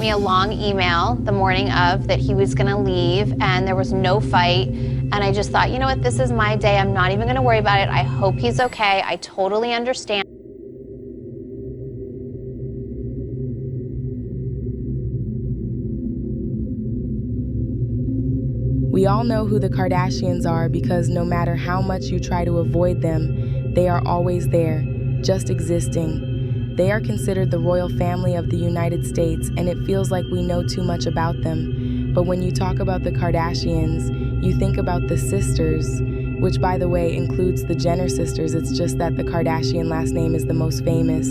Me a long email the morning of that he was gonna leave, and there was no fight. And I just thought, you know what, this is my day. I'm not even gonna worry about it. I hope he's okay. I totally understand. We all know who the Kardashians are because no matter how much you try to avoid them, they are always there, just existing. They are considered the royal family of the United States, and it feels like we know too much about them. But when you talk about the Kardashians, you think about the sisters, which by the way includes the Jenner sisters. It's just that the Kardashian last name is the most famous,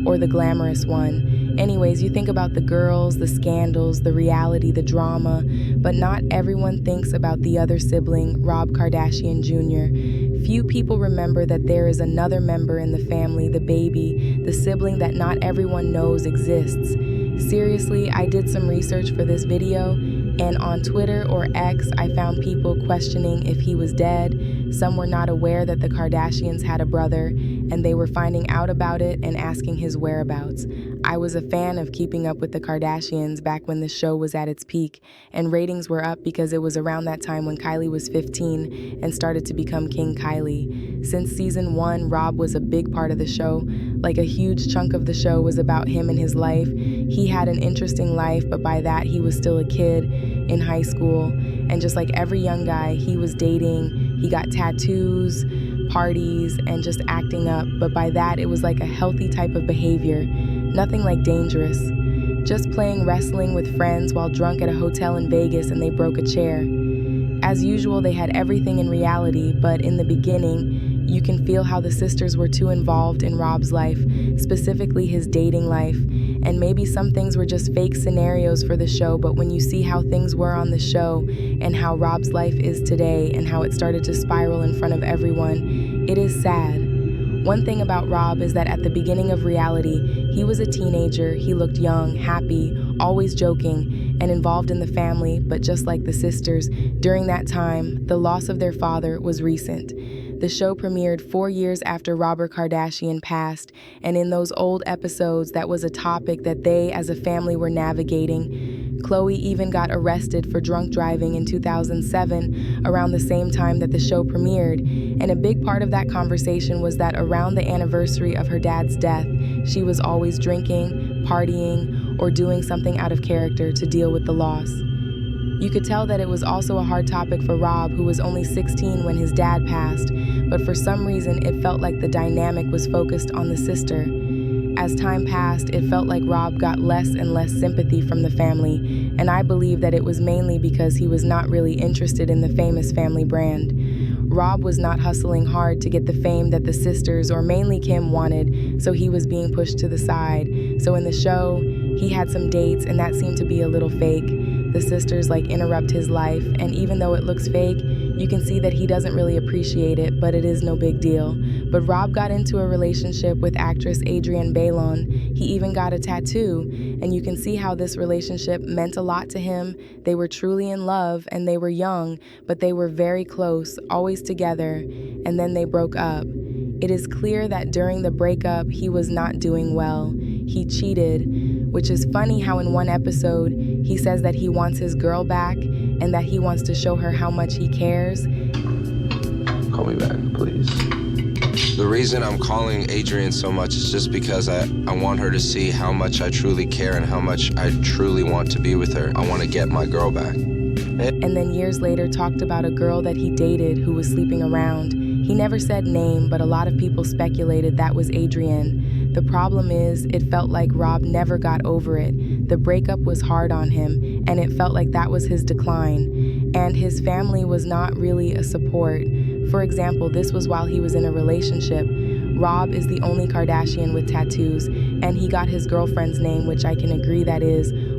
or the glamorous one. Anyways, you think about the girls, the scandals, the reality, the drama, but not everyone thinks about the other sibling, Rob Kardashian Jr. Few people remember that there is another member in the family, the baby, the sibling that not everyone knows exists. Seriously, I did some research for this video, and on Twitter or X, I found people questioning if he was dead. Some were not aware that the Kardashians had a brother, and they were finding out about it and asking his whereabouts. I was a fan of Keeping Up with the Kardashians back when the show was at its peak, and ratings were up because it was around that time when Kylie was 15 and started to become King Kylie. Since season 1, Rob was a big part of the show. Like a huge chunk of the show was about him and his life. He had an interesting life, but by that he was still a kid in high school. And just like every young guy, he was dating, he got tattoos, parties, and just acting up. But by that, it was like a healthy type of behavior. Nothing like dangerous. Just playing wrestling with friends while drunk at a hotel in Vegas and they broke a chair. As usual, they had everything in reality, but in the beginning, you can feel how the sisters were too involved in Rob's life, specifically his dating life. And maybe some things were just fake scenarios for the show, but when you see how things were on the show and how Rob's life is today and how it started to spiral in front of everyone, it is sad. One thing about Rob is that at the beginning of reality, he was a teenager, he looked young, happy, always joking, and involved in the family, but just like the sisters, during that time, the loss of their father was recent. The show premiered 4 years after Robert Kardashian passed, and in those old episodes, that was a topic that they as a family were navigating. Khloe even got arrested for drunk driving in 2007, around the same time that the show premiered, and a big part of that conversation was that around the anniversary of her dad's death, she was always drinking, partying, or doing something out of character to deal with the loss. You could tell that it was also a hard topic for Rob, who was only 16 when his dad passed, but for some reason it felt like the dynamic was focused on the sister. As time passed, it felt like Rob got less and less sympathy from the family, and I believe that it was mainly because he was not really interested in the famous family brand. Rob was not hustling hard to get the fame that the sisters, or mainly Kim, wanted, so he was being pushed to the side. So in the show, he had some dates, and that seemed to be a little fake. The sisters interrupt his life, and even though it looks fake, you can see that he doesn't really appreciate it, but it is no big deal. But Rob got into a relationship with actress Adrienne Bailon. He even got a tattoo, and you can see how this relationship meant a lot to him. They were truly in love, and they were young, but they were very close, always together, and then they broke up. It is clear that during the breakup, he was not doing well. He cheated, which is funny how in one episode, he says that he wants his girl back and that he wants to show her how much he cares. Call me back, please. The reason I'm calling Adrienne so much is just because I want her to see how much I truly care and how much I truly want to be with her. I want to get my girl back. And then years later talked about a girl that he dated who was sleeping around. He never said name, but a lot of people speculated that was Adrienne. The problem is, it felt like Rob never got over it. The breakup was hard on him, and it felt like that was his decline. And his family was not really a support. For example, this was while he was in a relationship. Rob is the only Kardashian with tattoos, and he got his girlfriend's name, which I can agree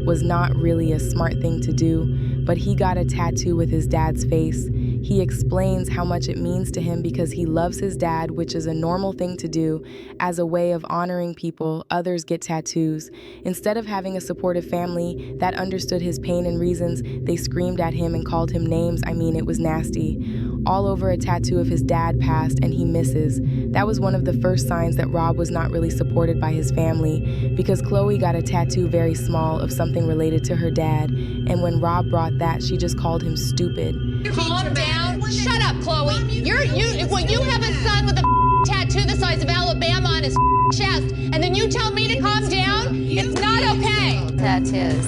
was not really a smart thing to do, but he got a tattoo with his dad's face. He explains how much it means to him because he loves his dad, which is a normal thing to do. As a way of honoring people, others get tattoos. Instead of having a supportive family that understood his pain and reasons, they screamed at him and called him names. I mean, it was nasty. all over a tattoo of his dad passed and he misses. That was one of the first signs that Rob was not really supported by his family, because Chloe got a tattoo very small of something related to her dad, and when Rob brought that, she just called him stupid. Calm down. Shut up, Chloe. You have a son with a tattoo the size of Alabama on his chest, and then you tell me to calm down? It's not okay. Tattoos.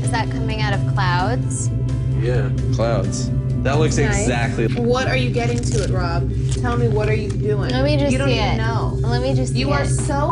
Is that coming out of clouds? Yeah, clouds. That looks exactly. What are you getting to it, Rob? Tell me, what are you doing? Let me just you don't see even it. know. Let me just see You it. are so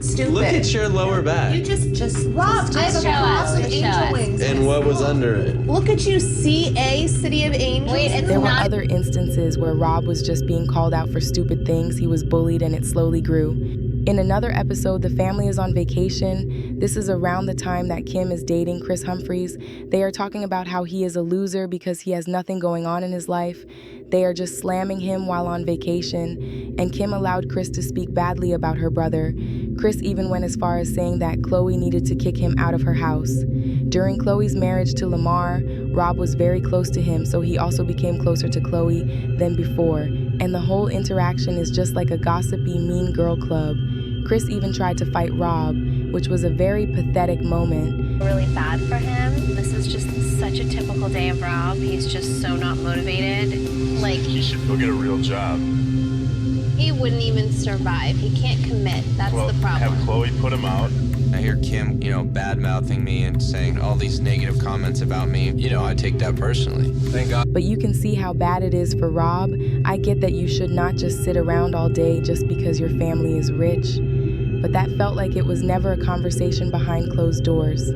stupid. Look at your lower back. You just Rob, I have a show cross us, of just show angel us. wings. And what was under it? Look at you, CA, City of Angels. Wait, it's There were not. other instances where Rob was just being called out for stupid things. He was bullied and it slowly grew. In another episode, the family is on vacation. This is around the time that Kim is dating Chris Humphries. They are talking about how he is a loser because he has nothing going on in his life. They are just slamming him while on vacation, and Kim allowed Chris to speak badly about her brother. Chris even went as far as saying that Chloe needed to kick him out of her house. During Chloe's marriage to Lamar, Rob was very close to him, so he also became closer to Chloe than before. And the whole interaction is just like a gossipy, mean girl club. Chris even tried to fight Rob, which was a very pathetic moment. Really bad for him. This is just such a typical day of Rob. He's just so not motivated. Like, You should go get a real job. he wouldn't even survive. He can't commit. That's Well, the problem. have Chloe put him out. I hear Kim, bad-mouthing me and saying all these negative comments about me. I take that personally. Thank God. But you can see how bad it is for Rob. I get that you should not just sit around all day just because your family is rich. But that felt like it was never a conversation behind closed doors.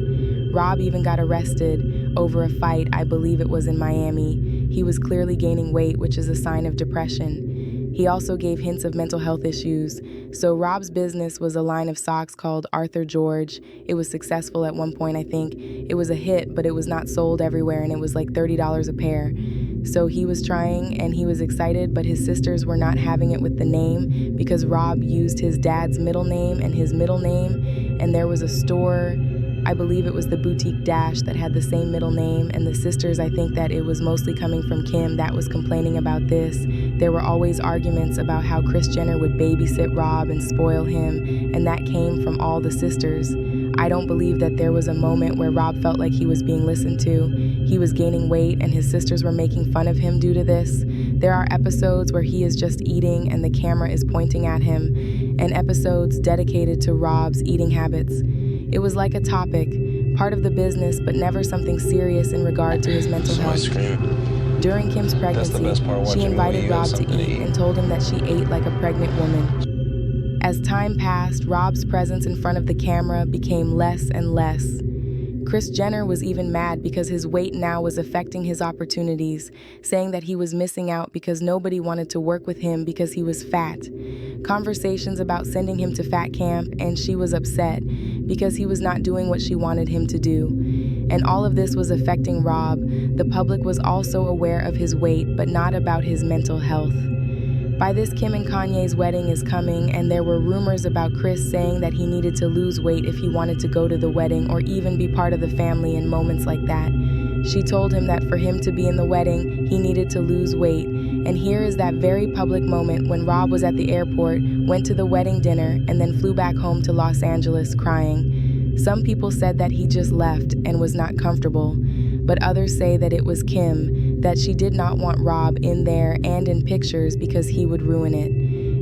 Rob even got arrested over a fight. I believe it was in Miami. He was clearly gaining weight, which is a sign of depression. He also gave hints of mental health issues. So Rob's business was a line of socks called Arthur George. It was successful at one point, I think. It was a hit, but it was not sold everywhere, and it was like $30 a pair. So he was trying, and he was excited, but his sisters were not having it with the name because Rob used his dad's middle name and his middle name, and there was a store, I believe it was the Boutique Dash, that had the same middle name, and the sisters, I think that it was mostly coming from Kim, that was complaining about this. There were always arguments about how Kris Jenner would babysit Rob and spoil him, and that came from all the sisters. I don't believe that there was a moment where Rob felt like he was being listened to. He was gaining weight and his sisters were making fun of him due to this. There are episodes where he is just eating and the camera is pointing at him, and episodes dedicated to Rob's eating habits. It was like a topic, part of the business, but never something serious in regard to his mental health. Ice cream. During Kim's pregnancy, best part of she watching a invited movie, you Rob have to something to eat eat. and told him that she ate like a pregnant woman. As time passed, Rob's presence in front of the camera became less and less. Kris Jenner was even mad because his weight now was affecting his opportunities, saying that he was missing out because nobody wanted to work with him because he was fat. Conversations about sending him to fat camp, and she was upset because he was not doing what she wanted him to do. And all of this was affecting Rob. The public was also aware of his weight, but not about his mental health. By this, Kim and Kanye's wedding is coming, and there were rumors about Kris saying that he needed to lose weight if he wanted to go to the wedding or even be part of the family in moments like that. She told him that for him to be in the wedding, he needed to lose weight. And here is that very public moment when Rob was at the airport, went to the wedding dinner, and then flew back home to Los Angeles crying. Some people said that he just left and was not comfortable, but others say that it was Kim, that she did not want Rob in there and in pictures because he would ruin it.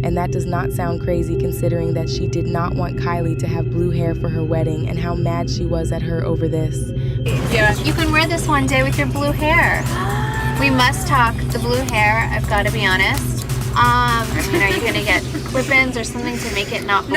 And that does not sound crazy considering that she did not want Kylie to have blue hair for her wedding and how mad she was at her over this. Yeah. You can wear this one day with your blue hair. We must talk the blue hair, I've got to be honest. Are you going to get clip-ins or something to make it not blue?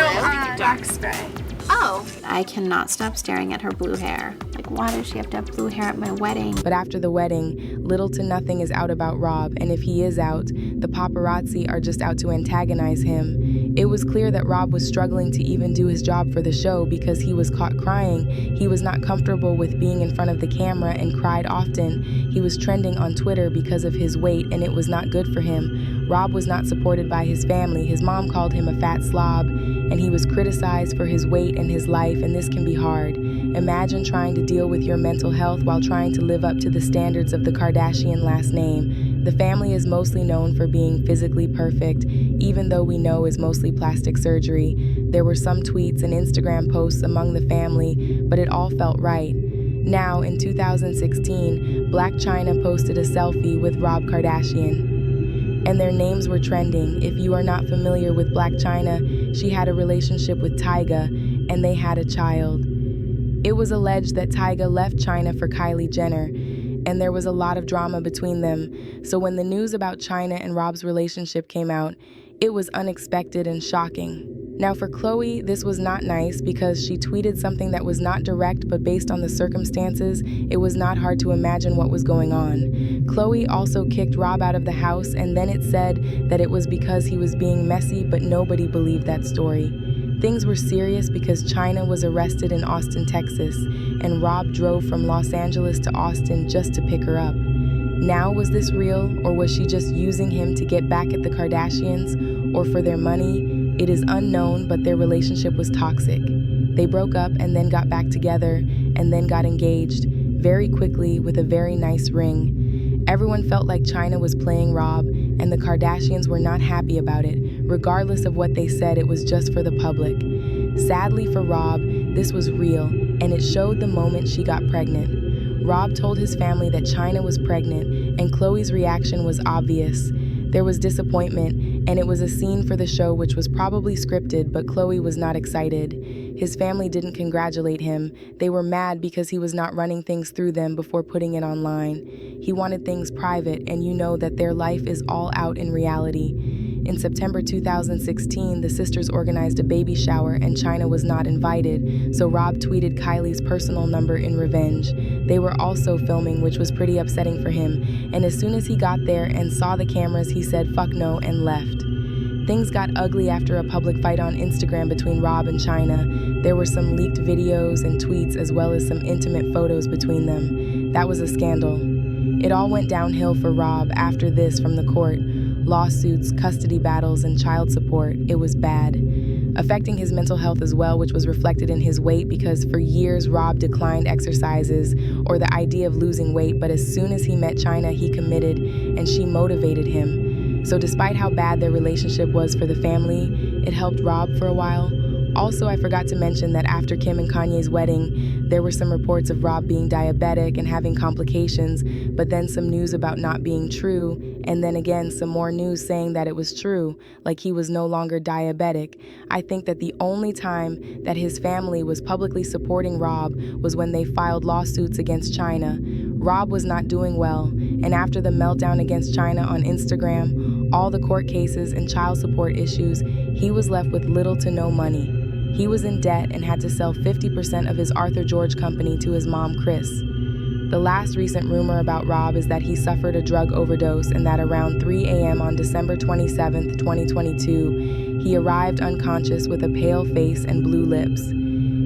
Dark spray. Oh. I cannot stop staring at her blue hair. Like, why does she have to have blue hair at my wedding? But after the wedding, little to nothing is out about Rob, and if he is out, the paparazzi are just out to antagonize him. It was clear that Rob was struggling to even do his job for the show because he was caught crying. He was not comfortable with being in front of the camera and cried often. He was trending on Twitter because of his weight, and it was not good for him. Rob was not supported by his family. His mom called him a fat slob. and he was criticized for his weight and his life, and this can be hard. Imagine trying to deal with your mental health while trying to live up to the standards of the Kardashian last name. The family is mostly known for being physically perfect, even though we know is mostly plastic surgery. There were some tweets and Instagram posts among the family, but it all felt right. Now, in 2016, Blac Chyna posted a selfie with Rob Kardashian, and their names were trending. If you are not familiar with Blac Chyna, she had a relationship with Tyga, and they had a child. It was alleged that Tyga left Chyna for Kylie Jenner, and there was a lot of drama between them. So when the news about Chyna and Rob's relationship came out, it was unexpected and shocking. Now for Khloe, this was not nice because she tweeted something that was not direct, but based on the circumstances, it was not hard to imagine what was going on. Khloe also kicked Rob out of the house, and then it said that it was because he was being messy, but nobody believed that story. Things were serious because Chyna was arrested in Austin, Texas, and Rob drove from Los Angeles to Austin just to pick her up. Now, was this real, or was she just using him to get back at the Kardashians, or for their money? It is unknown, but their relationship was toxic. They broke up and then got back together, and then got engaged, very quickly with a very nice ring. Everyone felt like Chyna was playing Rob, and the Kardashians were not happy about it. Regardless of what they said, it was just for the public. Sadly for Rob, this was real, and it showed the moment she got pregnant. Rob told his family that Chyna was pregnant, and Khloe's reaction was obvious. There was disappointment, and it was a scene for the show which was probably scripted, but Khloe was not excited. His family didn't congratulate him. They were mad because he was not running things through them before putting it online. He wanted things private, and you know that their life is all out in reality. In September 2016, the sisters organized a baby shower and Chyna was not invited, so Rob tweeted Kylie's personal number in revenge. They were also filming, which was pretty upsetting for him, and as soon as he got there and saw the cameras, he said fuck no and left. Things got ugly after a public fight on Instagram between Rob and Chyna. There were some leaked videos and tweets as well as some intimate photos between them. That was a scandal. It all went downhill for Rob after this from the court. Lawsuits, custody battles, and child support. It was bad. Affecting his mental health as well, which was reflected in his weight because for years Rob declined exercises or the idea of losing weight, but as soon as he met Chyna, he committed and she motivated him. So despite how bad their relationship was for the family, it helped Rob for a while. Also, I forgot to mention that after Kim and Kanye's wedding, there were some reports of Rob being diabetic and having complications, but then some news about not being true, and then again some more news saying that it was true, like he was no longer diabetic. I think that the only time that his family was publicly supporting Rob was when they filed lawsuits against Chyna. Rob was not doing well, and after the meltdown against Chyna on Instagram, all the court cases and child support issues, he was left with little to no money. He was in debt and had to sell 50% of his Arthur George company to his mom, Kris. The last recent rumor about Rob is that he suffered a drug overdose and that around 3 a.m. on December 27, 2022, he arrived unconscious with a pale face and blue lips.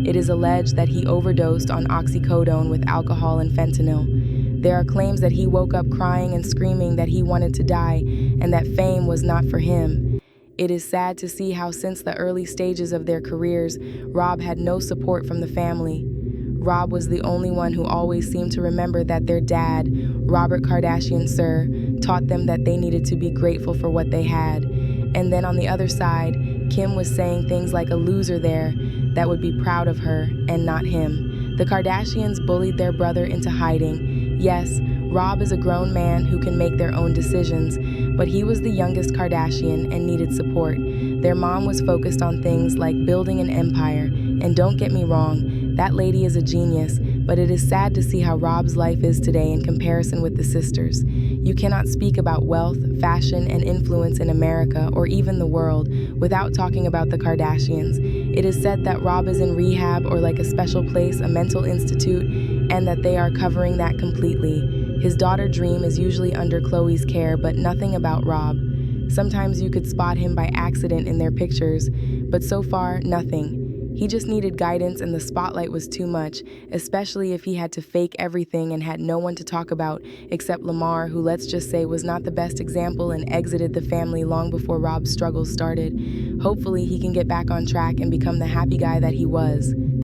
It is alleged that he overdosed on oxycodone with alcohol and fentanyl. There are claims that he woke up crying and screaming that he wanted to die and that fame was not for him. It is sad to see how since the early stages of their careers, Rob had no support from the family. Rob was the only one who always seemed to remember that their dad, Robert Kardashian Jr., taught them that they needed to be grateful for what they had. And then on the other side, Kim was saying things like a loser there that would be proud of her and not him. The Kardashians bullied their brother into hiding. Yes, Rob is a grown man who can make their own decisions, but he was the youngest Kardashian and needed support. Their mom was focused on things like building an empire, and don't get me wrong, that lady is a genius, but it is sad to see how Rob's life is today in comparison with the sisters. You cannot speak about wealth, fashion, and influence in America or even the world without talking about the Kardashians. It is said that Rob is in rehab or like a special place, a mental institute, and that they are covering that completely. His daughter Dream is usually under Khloe's care, but nothing about Rob. Sometimes you could spot him by accident in their pictures, but so far, nothing. He just needed guidance, and the spotlight was too much, especially if he had to fake everything and had no one to talk about except Lamar, who, let's just say, was not the best example and exited the family long before Rob's struggles started. Hopefully, he can get back on track and become the happy guy that he was.